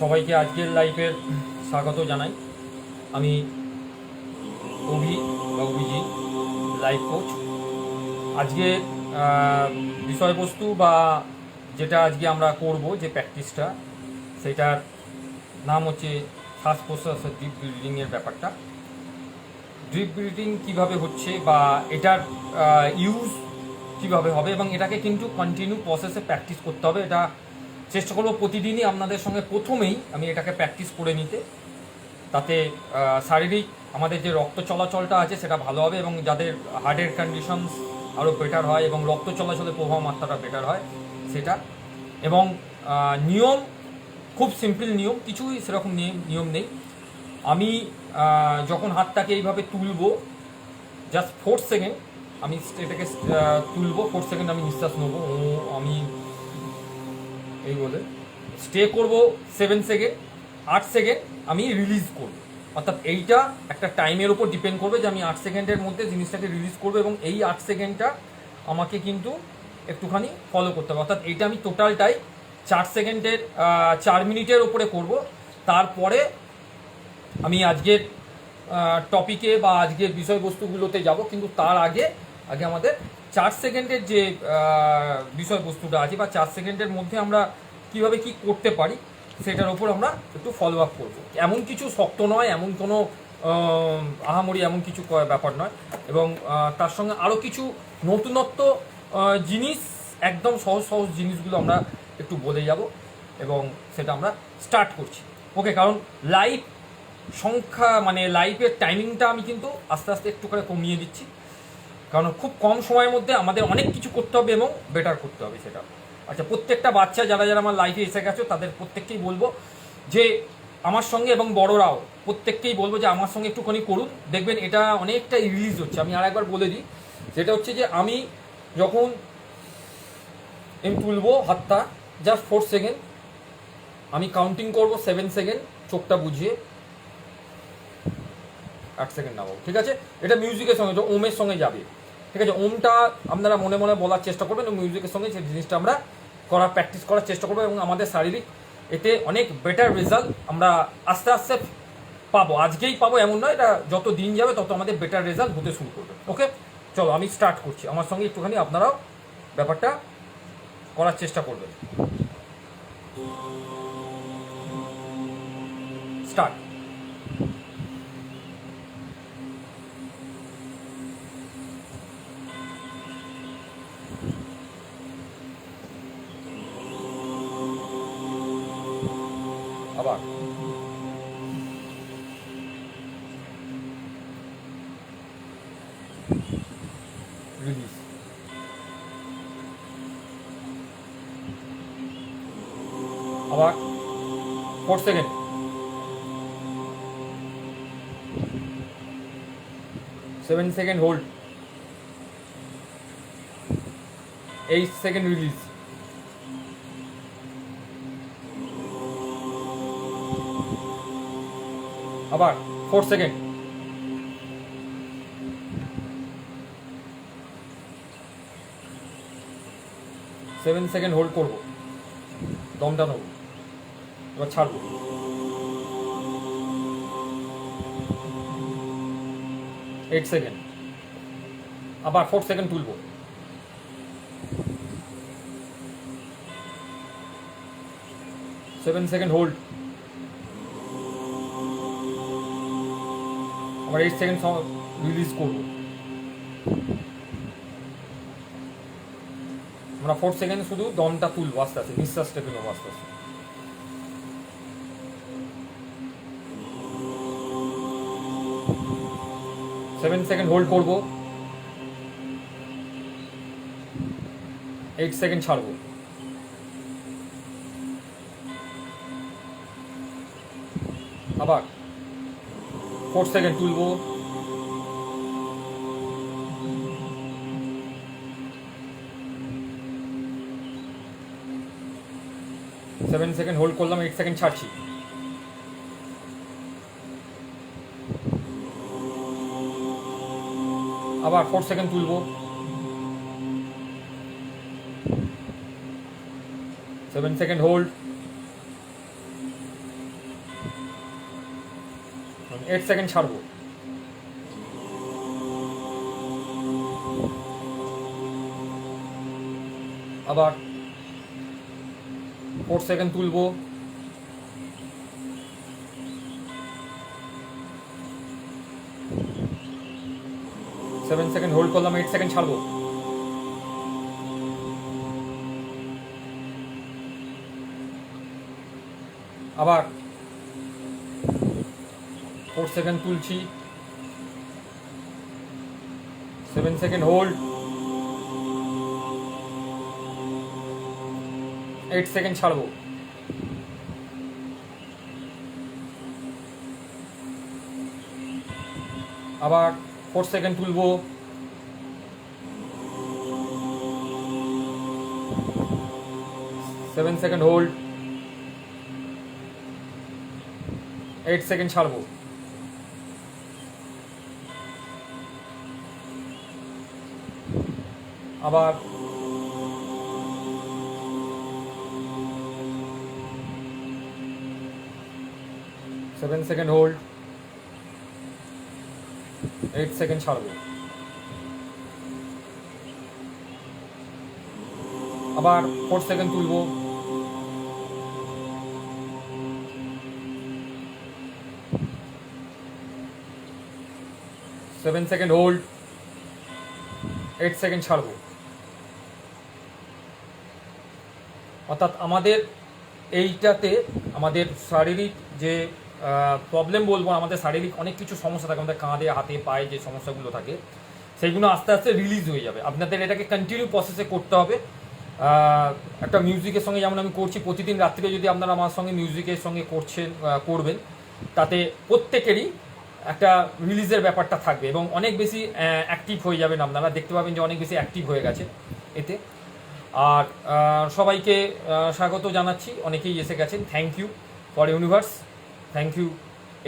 সবাইকে আজকের লাইভের স্বাগত জানাই। আমি অভিজি লাইফ কোচ। আজকে বিষয়বস্তু বা যেটা আজকে আমরা করব যে প্র্যাকটিসটা, সেটার নাম হচ্ছে শ্বাস প্রশ্বাসের ডিপ ব্রিদিংয়ের ব্যাপারটা। ডিপ ব্রিদিং কীভাবে হচ্ছে বা এটার ইউজ কীভাবে হবে, এবং এটাকে কিন্তু কন্টিনিউ প্রসেসে প্র্যাকটিস করতে হবে। এটা চেষ্টা করবো প্রতিদিনই আপনাদের সঙ্গে প্রথমেই আমি এটাকে প্র্যাকটিস করে নিতে, তাতে শারীরিক আমাদের যে রক্ত চলাচলটা আছে সেটা ভালো হবে, এবং যাদের হার্টের কন্ডিশনস আরও বেটার হয় এবং রক্ত চলাচলের প্রভাব মাত্রাটা বেটার হয় সেটা। এবং নিয়ম খুব সিম্পল নিয়ম, কিছুই সেরকম নিয়ম নেই। আমি যখন হাতটাকে এইভাবে তুলবো, জাস্ট 4 সেকেন্ড আমি এটাকে তুলবো, 4 সেকেন্ড আমি নিঃশ্বাস নেবো, আমি এই বলে স্টে করব 7 সেকেন্ড, 8 সেকেন্ড আমি রিলিজ করব। অর্থাৎ এইটা একটা টাইমের উপর ডিপেন্ড করবে যে আমি 8 সেকেন্ডের মধ্যে জিনিসটাকে রিলিজ করবো, এবং এই 8 সেকেন্ডটা আমাকে কিন্তু একটুখানি ফলো করতে হবে। অর্থাৎ এইটা আমি টোটালটাই 4 সেকেন্ডের 4 মিনিটের ওপরে করব। তারপরে আমি আজকের টপিকে বা আজকের বিষয়বস্তুগুলোতে যাব, কিন্তু তার আগে আমাদের 4 সেকেন্ডের যে বিষয়বস্তুটা আছে বা 4 সেকেন্ডের মধ্যে আমরা কিভাবে কি করতে পারি সেটার ওপর আমরা একটু ফলো আপ করবো। এমন কিছু শক্ত নয়, এমন কোনো আহামরি এমন কিছু ব্যাপার নয়, এবং তার সঙ্গে আরও কিছু নতুনত্ব জিনিস, একদম সহজ সহজ জিনিসগুলো আমরা একটু বলে যাব, এবং সেটা আমরা স্টার্ট করছি। ওকে, কারণ লাইভ সংখ্যা মানে লাইভের টাইমিংটা আমি কিন্তু আস্তে আস্তে একটু করে কমিয়ে দিচ্ছি, কারণ খুব কম সময়ের মধ্যে আমাদের অনেক কিছু করতে হবে এবং বেটার করতে হবে সেটা। আচ্ছা, প্রত্যেকটা বাচ্চা যারা যারা আমার লাইফে এসে গেছো তাদের প্রত্যেককেই বলবো যে আমার সঙ্গে, এবং বড়রাও প্রত্যেককেই বলবো যে আমার সঙ্গে একটুখানি করুন, দেখবেন এটা অনেকটা রিলিজ হচ্ছে। আমি আর একবার বলে দিই, যেটা হচ্ছে যে আমি যখন তুলবো হাতটা, জাস্ট 4 সেকেন্ড আমি কাউন্টিং করব, 7 সেকেন্ড চোখটা বুঝিয়ে, 8 সেকেন্ড নামাবো। ঠিক আছে, এটা মিউজিকের সঙ্গে, ওমের সঙ্গে যাবে। ঠিক আছে, ওমটা আপনারা মনে মনে বলার চেষ্টা করবেন, এবং মিউজিকের সঙ্গে সেই জিনিসটা আমরা প্র্যাকটিস করার চেষ্টা করবো, এবং আমাদের শারীরিক এতে অনেক বেটার রেজাল্ট আমরা আস্তে আস্তে পাবো। আজকেই পাবো এমন নয়, এটা যত দিন যাবে তত আমাদের বেটার রেজাল্ট হতে শুরু করবে। ওকে, চলো আমি স্টার্ট করছি। আমার সঙ্গে একটুখানি আপনারাও ব্যাপারটা করার চেষ্টা করবেন। স্টার্ট। আবার রিলিজ। আবার 4 second, 7 second hold, 8 second release. আবার 4 সেকেন্ড, 7 সেকেন্ড হোল্ড করবো, দমটা নেবো, এবার ছাড়বো। 8 সেকেন্ড, আবার 4 সেকেন্ড তুলবো, 7 সেকেন্ড হোল্ড, আবার 8 সেকেন্ড রিলিজ করবো। আমরা 4 সেকেন্ড শুধু দমটা তুলবো, আস্তে আস্তে নিঃশ্বাসটা নেবো আস্তে আস্তে। 7 সেকেন্ড হোল্ড করবো, 8 সেকেন্ড ছাড়বো। আবার 4 সেকেন্ড তুলবো, 7 সেকেন্ড হোল্ড করলাম, 8 সেকেন্ড ছাড়ছি। আবার 4 সেকেন্ড তুলবো, 7 সেকেন্ড হোল্ড, 8 সেকেন্ড ছাড়বো, আবার 4 সেকেন্ড তুলবো, 7 সেকেন্ড হোল্ড করলাম, 8 সেকেন্ড ছাড়বো, আবার 4 সেকেন্ড তুলছি, 7 সেকেন্ড হোল্ড, 8 সেকেন্ড ছাড়বো, আবার 4 সেকেন্ড তুলবো, 7 সেকেন্ড হোল্ড, 8 সেকেন্ড ছাড়বো, আবার 7 সেকেন্ড হোল্ড, 8 সেকেন্ড ছাড়বো, আবার 4 সেকেন্ড তুলবো, 7 সেকেন্ড হোল্ড, 8 সেকেন্ড ছাড়বো। অর্থাৎ আমাদের এইটাতে আমাদের শারীরিক যে প্রবলেম বলবো, আমাদের শারীরিক অনেক কিছু সমস্যা থাকে, আমাদের কাঁধে হাতে পায়ে যে সমস্যাগুলো থাকে সেইগুলো আস্তে আস্তে রিলিজ হয়ে যাবে। আপনাদের এটাকে কন্টিনিউ প্রসেসে করতে হবে। একটা মিউজিকের সঙ্গে যেমন আমি করছি, প্রতিদিন রাত্রে যদি আপনারা আমার সঙ্গে মিউজিকের সঙ্গে করবেন, তাতে প্রত্যেকেরই একটা রিলিজের ব্যাপারটা থাকবে এবং অনেক বেশি অ্যাক্টিভ হয়ে যাবেন। আপনারা দেখতে পাবেন যে অনেক বেশি অ্যাক্টিভ হয়ে গেছে এতে। আর সবাইকে স্বাগত জানাচ্ছি, অনেকেই এসে গেছেন। Thank you for universe, thank you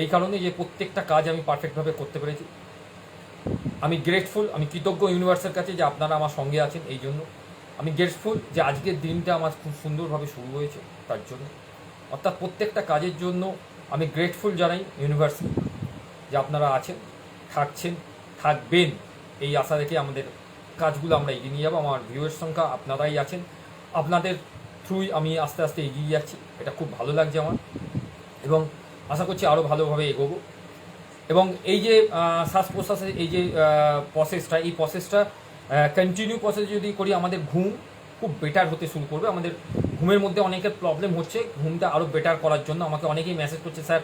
এই কারণে যে প্রত্যেকটা কাজ আমি পারফেক্টভাবে করতে পেরেছি। আমি গ্রেটফুল, আমি কৃতজ্ঞ ইউনিভার্সের কাছে যে আপনারা আমার সঙ্গে আছেন। এই জন্য আমি গ্রেটফুল যে আজকের দিনটা আমার খুব সুন্দরভাবে শুরু হয়েছে তার জন্য। অর্থাৎ প্রত্যেকটা কাজের জন্য আমি গ্রেটফুল জানাই ইউনিভার্সে যে আপনারা আছেন, থাকছেন, থাকবেন। এই আশা রেখে আমাদের কাজগুলো আমরা এগিয়ে নিয়ে যাবো। আমার ভিউয়ের সংখ্যা আপনারাই আছেন, আপনাদের থ্রুই আমি আস্তে আস্তে এগিয়ে যাচ্ছি। এটা খুব ভালো লাগছে আমার এবং আশা করছি আরও ভালোভাবে এগোবো। এবং এই যে শ্বাস প্রশ্বাসের এই যে প্রসেসটা, এই প্রসেসটা কন্টিনিউ প্রসেস যদি করি, আমাদের ঘুম খুব বেটার হতে শুরু করবে। আমাদের ঘুমের মধ্যে অনেকের প্রবলেম হচ্ছে, ঘুমটা আরও বেটার করার জন্য আমাকে অনেকেই মেসেজ করছে, স্যার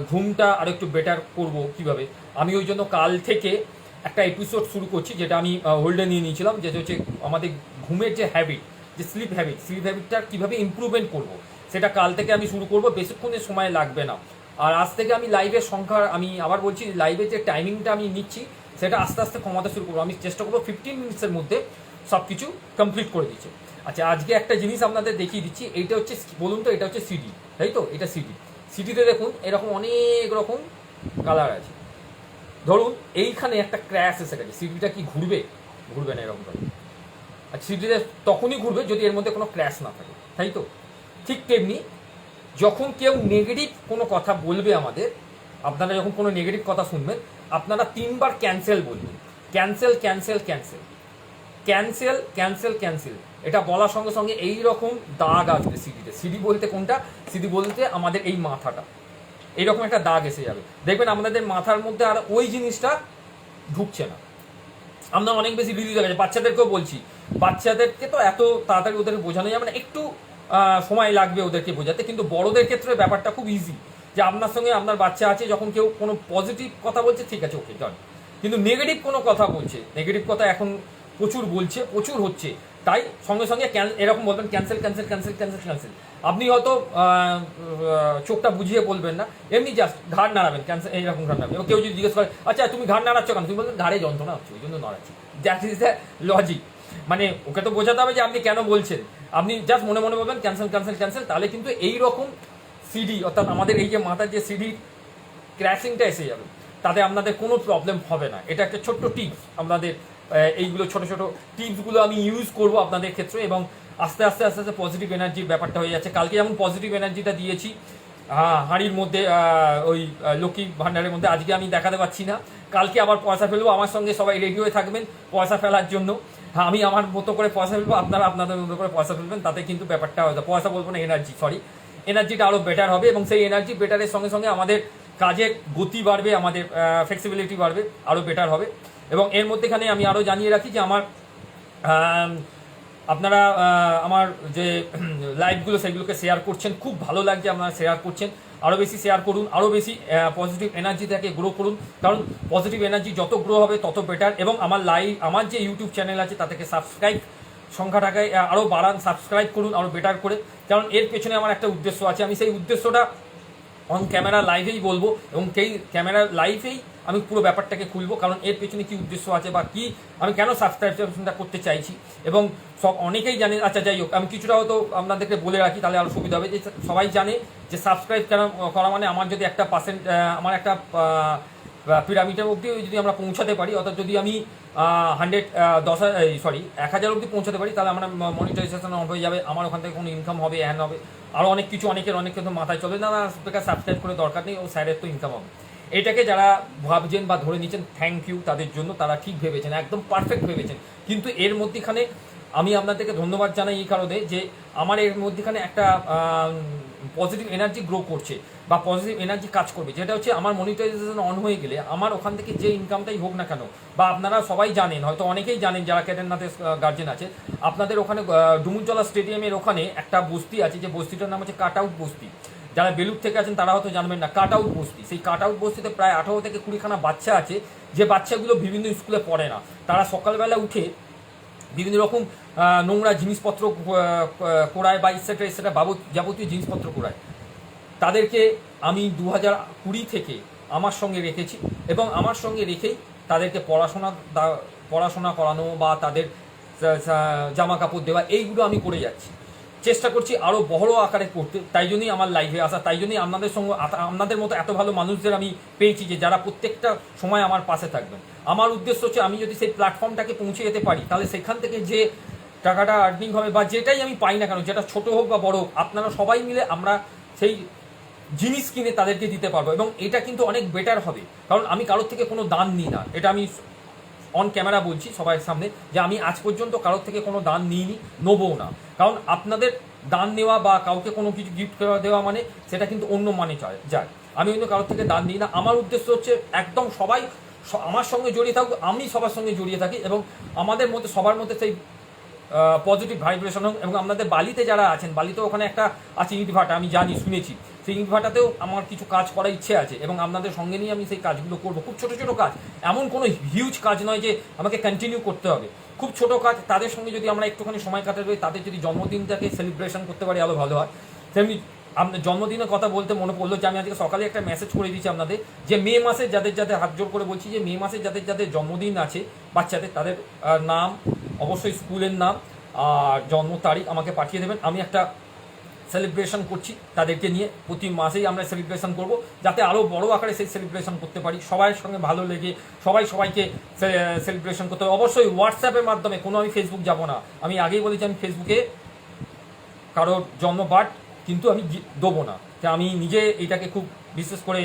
ঘুমটা আরও একটু বেটার করব কীভাবে। আমি ওই জন্য কাল থেকে একটা এপিসোড শুরু করছি, যেটা আমি হোল্ডে নিয়ে নিয়েছিলাম, যেটা হচ্ছে আমাদের ঘুমের যে হ্যাবিট, যে স্লিপ হ্যাবিটটা কীভাবে ইমপ্রুভমেন্ট করব, সেটা কাল থেকে আমি শুরু করব। বেশিক্ষণের সময় লাগবে না। আর আজ থেকে আমি লাইভের সংখ্যা, আমি আবার বলছি, লাইভের যে টাইমিংটা আমি নিচ্ছি সেটা আস্তে আস্তে কমাতে শুরু করবো। আমি চেষ্টা করবো 15 মিনিটসের মধ্যে সব কিছু কমপ্লিট করে দিচ্ছে। আচ্ছা, আজকে একটা জিনিস আপনাদের দেখিয়ে দিচ্ছি। এইটা হচ্ছে, বলুন তো, এটা হচ্ছে সিডি, তাই তো? এটা সিডিতে দেখুন এরকম অনেক রকম কালার আছে। ধরুন এইখানে একটা ক্র্যাশ এসে গেছে, সিডিটা কি ঘুরবে? ঘুরবে না এরকমভাবে। আর সিডিতে তখনই ঘুরবে যদি এর মধ্যে কোনো ক্র্যাশ না থাকে, তাই তো? ঠিক তেমনি যখন কেউ নেগেটিভ কোনো কথা বলবে আমাদের, আপনারা যখন কোনো নেগেটিভ কথা শুনবেন, আপনারা 3 বার ক্যান্সেল বলবেন। Cancel cancel cancel cancel cancel cancel. এটা বলার সঙ্গে সঙ্গে এই রকম দাগ আসবে সিডিতে। সিডি বলতে কোনটা? সিডি বলতে আমাদের এই মাথাটা, এইরকম একটা দাগ এসে যাবে। দেখবেন আপনাদের মাথার মধ্যে আর ওই জিনিসটা ঢুকছে না। আমরা অনেক বেশি রিলিজ হয়ে গেছে। বাচ্চাদেরকেও বলছি, বাচ্চাদেরকে তো এত তাড়াতাড়ি ওদেরকে বোঝানো যাবে না, একটু সময় লাগবে ওদেরকে বোঝাতে। কিন্তু বড়দের ক্ষেত্রে ব্যাপারটা খুব ইজি, যে আপনার সঙ্গে আপনার বাচ্চা আছে, যখন কেউ কোনো পজিটিভ কথা বলছে, ঠিক আছে, ওকে ডান। কিন্তু নেগেটিভ কোনো কথা বলছে, নেগেটিভ কথা এখন প্রচুর বলছে, প্রচুর হচ্ছে, তাই সঙ্গে সঙ্গে এরকম বলবেন cancel cancel cancel cancel cancel. আপনি হয়তো চোখটা বুঝিয়ে বলবেন না, এমনি জাস্ট ঘাড় নাড়াবেন, ক্যান্সেল, এইরকম ঘাড় নাড়াবেন। কেউ যদি জিজ্ঞেস করে, আচ্ছা তুমি ঘাড় নাড়াচ্ছ কেন? তুমি বলবেন ঘাড়ে যন্ত্রণা হচ্ছে, ওই জন্য নাড়াচ্ছি। That is the logic. মানে ওকে তো বোঝাতে হবে যে আপনি কেন বলছেন। আপনি জাস্ট মনে মনে বলবেন ক্যান্সেল ক্যান্সেল ক্যান্সেল। তাহলে কিন্তু এইরকম সিডি, অর্থাৎ আমাদের এই যে মাথার যে সিডি ক্র্যাশিংটা এসে যাবে, তাতে আপনাদের কোনো প্রবলেম হবে না। এটা একটা ছোট্ট টিপস। আপনাদের এইগুলো ছোট ছোট টিপসগুলো আমি ইউজ করব আপনাদের ক্ষেত্রে, এবং আস্তে আস্তে আস্তে আস্তে পজিটিভ এনার্জির ব্যাপারটা হয়ে যাচ্ছে। কালকে যেমন পজিটিভ এনার্জিটা দিয়েছি, হাঁড়ির মধ্যে ওই লক্ষ্মী ভাণ্ডারের মধ্যে আজকে আমি দেখাতে পাচ্ছি না, কালকে আবার পয়সা ফেলবো। আমার সঙ্গে সবাই রেডি হয়ে থাকবেন পয়সা ফেলার জন্য। হ্যাঁ, আমি আমার মতো করে পয়সা ফেলবো, আপনারা আপনাদের মতো করে পয়সা ফেলবেন, তাতে কিন্তু ব্যাপারটা হয়তো পয়সা বলবো না, এনার্জিটা আরও বেটার হবে, এবং সেই এনার্জি বেটারের সঙ্গে সঙ্গে আমাদের কাজের গতি বাড়বে, আমাদের ফ্লেক্সিবিলিটি বাড়বে, আরও বেটার হবে। এবং এর মধ্যেখানে আমি আরও জানিয়ে রাখি যে আমার আপনারা আমার যে লাইভগুলো সেগুলোকে শেয়ার করছেন, খুব ভালো লাগছে আপনারা শেয়ার করছেন। আরও বেশি শেয়ার করুন, আরও বেশি পজিটিভ এনার্জি থেকে গ্রো করুন, কারণ পজিটিভ এনার্জি যত গ্রো হবে তত বেটার। এবং আমার যে ইউটিউব চ্যানেল আছে তা থেকে সাবস্ক্রাইব সংখ্যাটাকে আরও বাড়ান, সাবস্ক্রাইব করুন আরও বেটার করে, কারণ এর পেছনে আমার একটা উদ্দেশ্য আছে। আমি সেই উদ্দেশ্যটা অন ক্যামেরা লাইভেই বলবো, এবং সেই ক্যামেরা লাইভেই আমি পুরো ব্যাপারটাকে খুলবো, কারণ এর পেছনে কী উদ্দেশ্য আছে বা কী আমি কেন সাবস্ক্রাইবটা করতে চাইছি। এবং অনেকেই জানে, আচ্ছা যাই হোক, আমি কিছুটা হয়তো আপনাদেরকে বলে রাখি, তাহলে আরও সুবিধা হবে। যে সবাই জানে যে সাবস্ক্রাইব করা মানে আমার যদি একটা আমার একটা পিরামিডের অবধি যদি আমরা পৌঁছাতে পারি, অর্থাৎ যদি আমি 10,000 অবধি পৌঁছাতে পারি, তাহলে আমরা মনিটাইজেশন অফ হয়ে যাবে, আমার ওখান থেকে কোনো ইনকাম হবে, হ্যান হবে, আরও অনেক কিছু অনেক কিছু মাথায় চলে না, সাবস্ক্রাইব করে দরকার নেই, ও স্যারের তো ইনকাম হবে। এটাকে যারা ভাবছেন বা ধরে নিচ্ছেন, থ্যাংক ইউ তাদের জন্য, তারা ঠিক ভেবেছেন, একদম পারফেক্ট ভেবেছেন। কিন্তু এর মধ্যেখানে আমি আপনাদেরকে ধন্যবাদ জানাই এই কারণে যে আমার এর মধ্যেখানে একটা পজিটিভ এনার্জি গ্রো করছে বা পজিটিভ এনার্জি কাজ করবে, যেটা হচ্ছে আমার মনিটাইজেশন অন হয়ে গেলে আমার ওখান থেকে যে ইনকামটাই হোক না কেন, বা আপনারা সবাই জানেন, হয়তো অনেকেই জানেন যারা কেদারনাথের গার্জেন আছে, আপনাদের ওখানে ডুমুরজলা স্টেডিয়ামের ওখানে একটা বস্তি আছে, যে বস্তিটার নাম হচ্ছে কাট আউট বস্তি। যারা বেলুর থেকে আছেন তারা হয়তো জানবেন না, কাট আউট বস্তি। সেই কাট আউট বস্তিতে প্রায় 18 থেকে 20খানা বাচ্চা আছে, যে বাচ্চাগুলো বিভিন্ন স্কুলে পড়ে না। তারা সকালবেলা উঠে বিভিন্ন রকম নোংরা জিনিসপত্র কোড়ায় বা ইসেট্রা যাবতীয় জিনিসপত্র কোড়ায়। তাদেরকে আমি 2020 থেকে আমার সঙ্গে রেখেছি, এবং আমার সঙ্গে রেখেই তাদেরকে পড়াশোনা করানো বা তাদের জামা কাপড় দেওয়া, এইগুলো আমি করে যাচ্ছি, চেষ্টা করছি আরও বড় আকারে করতে। তাই জন্যই আমার লাইভে আসা, তাই জন্যই আপনাদের সঙ্গে, আপনাদের মতো এত ভালো মানুষদের আমি পেয়েছি, যে যারা প্রত্যেকটা সময় আমার পাশে থাকবেন। আমার উদ্দেশ্য হচ্ছে আমি যদি সেই প্ল্যাটফর্মটাকে পৌঁছে যেতে পারি, তাহলে সেখান থেকে যে টাকাটা আর্নিং হবে বা যেটাই আমি পাই না কেন, যেটা ছোট হোক বা বড় হোক, আপনারা সবাই মিলে আমরা সেই জিনিস কিনে তাদেরকে দিতে পারবো, এবং এটা কিন্তু অনেক বেটার হবে। কারণ আমি কারোর থেকে কোনো দান নিই না, এটা আমি অন ক্যামেরা বলছি সবার সামনে, যে আমি আজ পর্যন্ত কারোর থেকে কোনো দান নিইনি, নেবও না। কারণ আপনাদের দান নেওয়া বা কাউকে কোনো কিছু গিফট দেওয়া মানে সেটা কিন্তু অন্য মানে যায়। আমি কিন্তু কারোর থেকে দান নিই না। আমার উদ্দেশ্য হচ্ছে একদম সবাই আমার সঙ্গে জড়িয়ে থাকুক, আমি সবার সঙ্গে জড়িয়ে থাকি, এবং আমাদের মধ্যে সবার মধ্যে সেই পজিটিভ ভাইব্রেশন হোক। এবং আপনাদের বালিতে যারা আছেন, বালিতে ওখানে একটা আছে ইটভাটা, আমি জানি, শুনেছি, সেই ইটভাটাতেও আমার কিছু কাজ করার ইচ্ছে আছে, এবং আপনাদের সঙ্গে নিয়ে আমি সেই কাজগুলো করবো। খুব ছোটো ছোটো কাজ, এমন কোনো হিউজ কাজ নয় যে আমাকে কন্টিনিউ করতে হবে, খুব ছোটো কাজ। তাদের সঙ্গে যদি আমরা একটুখানি সময় কাটাতে পারি, তাদের যদি জন্মদিনটাকে সেলিব্রেশন করতে পারি, আরও ভালো হয়। তেমনি আপনার জন্মদিনের কথা বলতে মনে পড়লো যে আমি আজকে সকালে একটা মেসেজ করে দিয়েছি আপনাদের, যে মে মাসে যাদের হাত জোর করে বলছি, যে মে মাসে যাদের জন্মদিন আছে বাচ্চাদের, তাদের নাম, অবশ্যই স্কুলের নাম আর জন্ম তারিখ আমাকে পাঠিয়ে দেবেন। আমি একটা সেলিব্রেশন করছি তাদেরকে নিয়ে, প্রতি মাসেই আমরা সেলিব্রেশন করব, যাতে আরও বড় আকারে সেই সেলিব্রেশন করতে পারি, সবার সঙ্গে ভালো লেগে সবাইকে সেলিব্রেশন করতে হবে। অবশ্যই হোয়াটসঅ্যাপের মাধ্যমে, কোনো আমি ফেসবুক যাব না। আমি আগেই বলেছি, আমি ফেসবুকে কারোর জন্মবার্থ কিন্তু আমি দেবো না, যে আমি নিজে এইটাকে খুব বিশেষ করে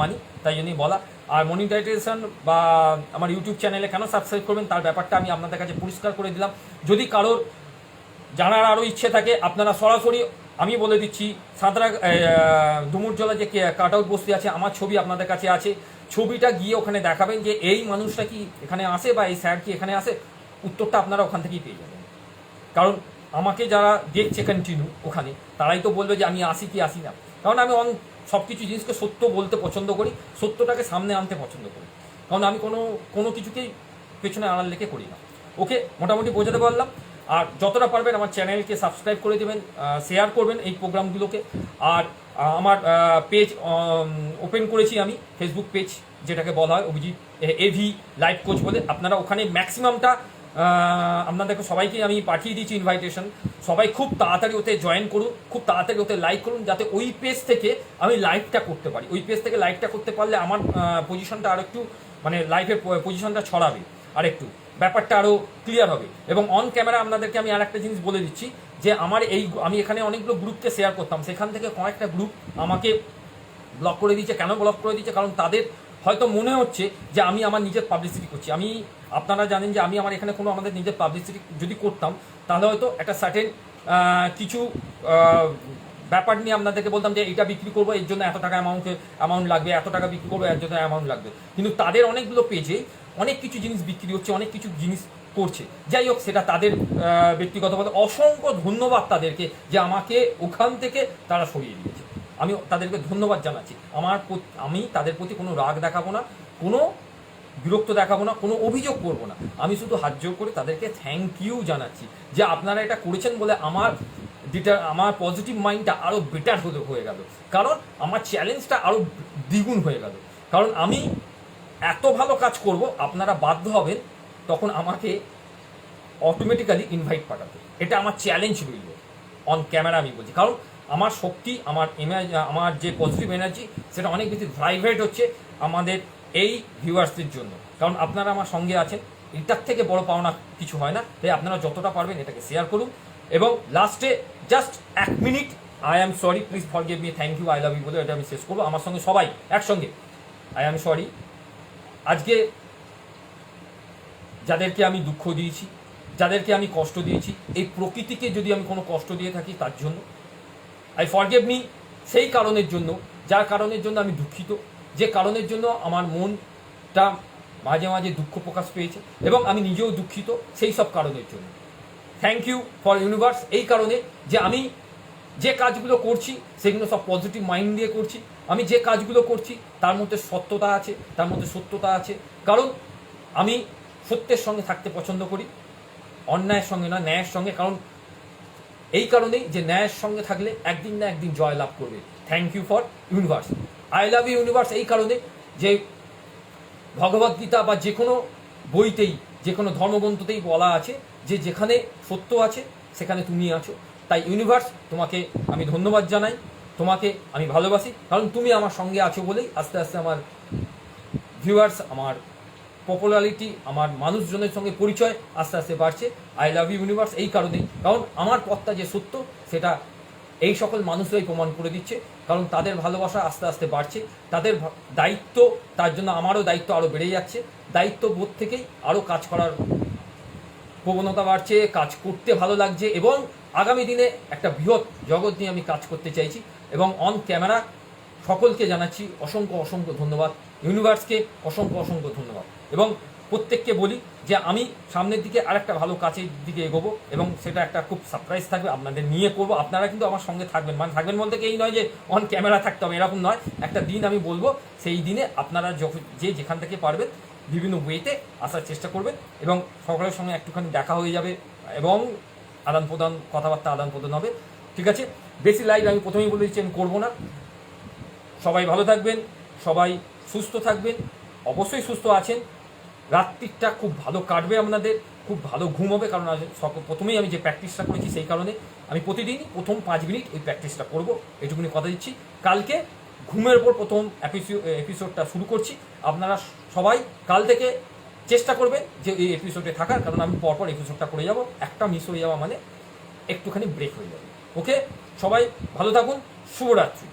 মানি, তাই জন্যই বলা। আর মনিটাইজেশন বা আমার ইউটিউব চ্যানেলে কেন সাবস্ক্রাইব করবেন তার ব্যাপারটা আমি আপনাদের কাছে পরিষ্কার করে দিলাম। যদি কারোর জানার আরও ইচ্ছে থাকে, আপনারা সরাসরি, আমি বলে দিচ্ছি, ডুমুরজলা যে কাট আউট বস্তি আছে, আমার ছবি আপনাদের কাছে আছে, ছবিটা গিয়ে ওখানে দেখাবেন যে এই মানুষটা কি এখানে আসে বা এই স্যার কি এখানে আসে, উত্তরটা আপনারা ওখান থেকেই পেয়ে যাবেন। কারণ আমাকে যারা দেখছে কন্টিনিউ ওখানে, তারাই তো বলবে যে আমি আসি কি আসি না। কারণ আমি সব কিছু জিনিসকে সত্য বলতে পছন্দ করি, সত্যটাকে সামনে আনতে পছন্দ করি, কারণ আমি কোনো কিছুকেই পেছনে আড়াল লেখে করি না। ওকে, মোটামুটি বোঝাতে পারলাম। আর যতটা পারবেন আমার চ্যানেলকে সাবস্ক্রাইব করে দেবেন, শেয়ার করবেন এই প্রোগ্রামগুলোকে। আর আমার পেজ ওপেন করেছি আমি, ফেসবুক পেজ যেটাকে বলা হয় অভিজিৎ এভি লাইফ কোচ বলে। আপনারা ওখানে ম্যাক্সিমামটা আপনাদেরকে সবাইকে আমি পাঠিয়ে দিয়েছি ইনভাইটেশন। সবাই খুব তাড়াতাড়ি ওতে জয়েন করুন, খুব তাড়াতাড়ি ওতে লাইক করুন, যাতে ওই পেজ থেকে আমি লাইভটা করতে পারি। ওই পেজ থেকে লাইভটা করতে পারলে আমার পজিশনটা আর একটু, মানে লাইভের পজিশনটা ছড়াবে, আর একটু ব্যাপারটা আরও ক্লিয়ার হবে। এবং অন ক্যামেরা আপনাদেরকে আমি আর একটা জিনিস বলে দিচ্ছি, যে আমার আমি এখানে অনেকগুলো গ্রুপকে শেয়ার করতাম, সেখান থেকে কয়েকটা গ্রুপ আমাকে ব্লক করে দিয়েছে। কেন ব্লক করে দিয়েছে? কারণ তাদের হয়তো মনে হচ্ছে যে আমি আমার নিজের পাবলিসিটি করছি। আপনারা জানেন যে আমি আমার এখানে কোনো আমাদের নিজের পাবলিসিটি যদি করতাম তাহলে হয়তো একটা সার্টেন কিছু ব্যাপার নিয়ে আপনাদেরকে বলতাম যে এটা বিক্রি করবো, এর জন্য এত টাকা অ্যামাউন্ট লাগবে, এত টাকা বিক্রি করবো, এর জন্য অ্যামাউন্ট লাগবে। কিন্তু তাদের অনেকগুলো পেজে অনেক কিছু জিনিস বিক্রি হচ্ছে, অনেক কিছু জিনিস করছে। যাই হোক, সেটা তাদের ব্যক্তিগতভাবে অসংখ্য ধন্যবাদ তাদেরকে যে আমাকে ওখান থেকে তারা সরিয়ে দিয়েছে। আমি তাদেরকে ধন্যবাদ জানাচ্ছি। আমি তাদের প্রতি কোনো রাগ দেখাবো না, কোনো বিরক্ত দেখাবো না, কোনো অভিযোগ করবো না। আমি শুধু হাত জোর করে তাদেরকে থ্যাংক ইউ জানাচ্ছি যে আপনারা এটা করেছেন বলে আমার পজিটিভ মাইন্ডটা আরও বেটার হয়ে গেল, কারণ আমার চ্যালেঞ্জটা আরও দ্বিগুণ হয়ে গেল। কারণ আমি এত ভালো কাজ করব, আপনারা বাধ্য হবেন তখন আমাকে অটোমেটিক্যালি ইনভাইট পাঠাতে। এটা আমার চ্যালেঞ্জ রইল অন ক্যামেরা, আমি বলছি। কারণ আমার শক্তি, আমার যে পজিটিভ এনার্জি, সেটা অনেক বেশি ভাইব্রেট হচ্ছে আমাদের এই ভিউয়ার্সদের জন্য। কারণ আপনারা আমার সঙ্গে আছেন, এটার থেকে বড় পাওনা কিছু হয় না। তাই আপনারা যতটা পারবেন এটাকে শেয়ার করুন। এবং লাস্টে just 1 minute I am sorry, please forgive me, thank you, I love you বলে এটা আমি শেষ করবো। আমার সঙ্গে সবাই একসঙ্গে আই অ্যাম সরি। আজকে যাদেরকে আমি দুঃখ দিয়েছি, যাদেরকে আমি কষ্ট দিয়েছি, এই প্রকৃতিকে যদি আমি কোনো কষ্ট দিয়ে থাকি তার জন্য আই ফরগিভ মি, সেই কারণের জন্য, যার কারণের জন্য আমি দুঃখিত, যে কারণের জন্য আমার মনটা মাঝে মাঝে দুঃখ প্রকাশ পেয়েছে এবং আমি নিজেও দুঃখিত সেই সব কারণের জন্য। থ্যাংক ইউ ফর ইউনিভার্স, এই কারণে যে আমি যে কাজগুলো করছি সেগুলো সব পজিটিভ মাইন্ড দিয়ে করছি। আমি যে কাজগুলো করছি তার মধ্যে সত্যতা আছে, তার মধ্যে সত্যতা আছে। কারণ আমি সত্যের সঙ্গে থাকতে পছন্দ করি, অন্যায়ের সঙ্গে না, ন্যায়ের সঙ্গে। কারণ এই কারণেই যে ন্যায়ের সঙ্গে থাকলে একদিন না একদিন জয় লাভ করবে। Thank you for universe, I love you universe. এই কারণে যে ভগবদ্গীতা বা যে কোনো বইতেই, যে কোনো ধর্মগ্রন্থতেই বলা আছে যে যেখানে সত্য আছে সেখানে তুমি আছো। তাই ইউনিভার্স, তোমাকে আমি ধন্যবাদ জানাই, তোমাকে আমি ভালোবাসি, কারণ তুমি আমার সঙ্গে আছো বলেই আস্তে আস্তে আমার ভিউয়ার্স, আমার পপুলারিটি, আমার মানুষজনের সঙ্গে পরিচয় আস্তে আস্তে বাড়ছে। আই লাভ ইউ ইউনিভার্স এই কারণেই, কারণ আমার পথটা যে সত্য সেটা এই সকল মানুষরাই প্রমাণ করে দিচ্ছে। কারণ তাদের ভালোবাসা আস্তে আস্তে বাড়ছে, তাদের দায়িত্ব, তার জন্য আমারও দায়িত্ব আরও বেড়ে যাচ্ছে। দায়িত্ববোধ থেকেই আরও কাজ করার প্রবণতা বাড়ছে, কাজ করতে ভালো লাগছে এবং আগামী দিনে একটা বৃহৎ জগৎ নিয়ে আমি কাজ করতে চাইছি। এবং অন ক্যামেরা সকলকে জানাচ্ছি অসংখ্য অসংখ্য ধন্যবাদ, ইউনিভার্সকে অসংখ্য অসংখ্য ধন্যবাদ। এবং প্রত্যেককে বলি যে আমি সামনের দিকে আরেকটা ভালো কাজের দিকে এগোবো এবং সেটা একটা খুব সারপ্রাইজ থাকবে, আপনাদের নিয়ে করবো। আপনারা কিন্তু আমার সঙ্গে থাকবেন, মানে থাকবেন বলতে এই নয় যে অন ক্যামেরা থাকতে হবে, এরকম নয়। একটা দিন আমি বলবো, সেই দিনে আপনারা যেখান থেকে পারবেন বিভিন্ন ওয়েতে আসার চেষ্টা করবেন এবং সকলের সঙ্গে একটুখানি দেখা হয়ে যাবে এবং আদান প্রদান, কথাবার্তা আদান প্রদান হবে। ঠিক আছে, বেশি লাইভ আমি প্রথমেই বলে দিচ্ছি আমি করবো না। সবাই ভালো থাকবেন, সবাই সুস্থ থাকবেন, অবশ্যই সুস্থ আছেন। রাত্রিটা খুব ভালো কাটবে, আপনাদের খুব ভালো ঘুম হবে। কারণ প্রথমেই আমি যে প্র্যাকটিসটা করেছি সেই কারণে আমি প্রতিদিনই প্রথম 5 মিনিট ওই প্র্যাকটিসটা করবো, এটুকুনি কথা দিচ্ছি। কালকে ঘুমের ওপর প্রথম এপিসোডটা শুরু করছি। আপনারা সবাই কাল থেকে চেষ্টা করবেন যে এই এপিসোডে থাকার, কারণ আমি পরপর এপিসোডটা করে যাব। একটা মিস হয়ে যাওয়া মানে একটুখানি ব্রেক হয়ে যাবে। ওকে, সবাই ভালো থাকুন, শুভরাত্রি।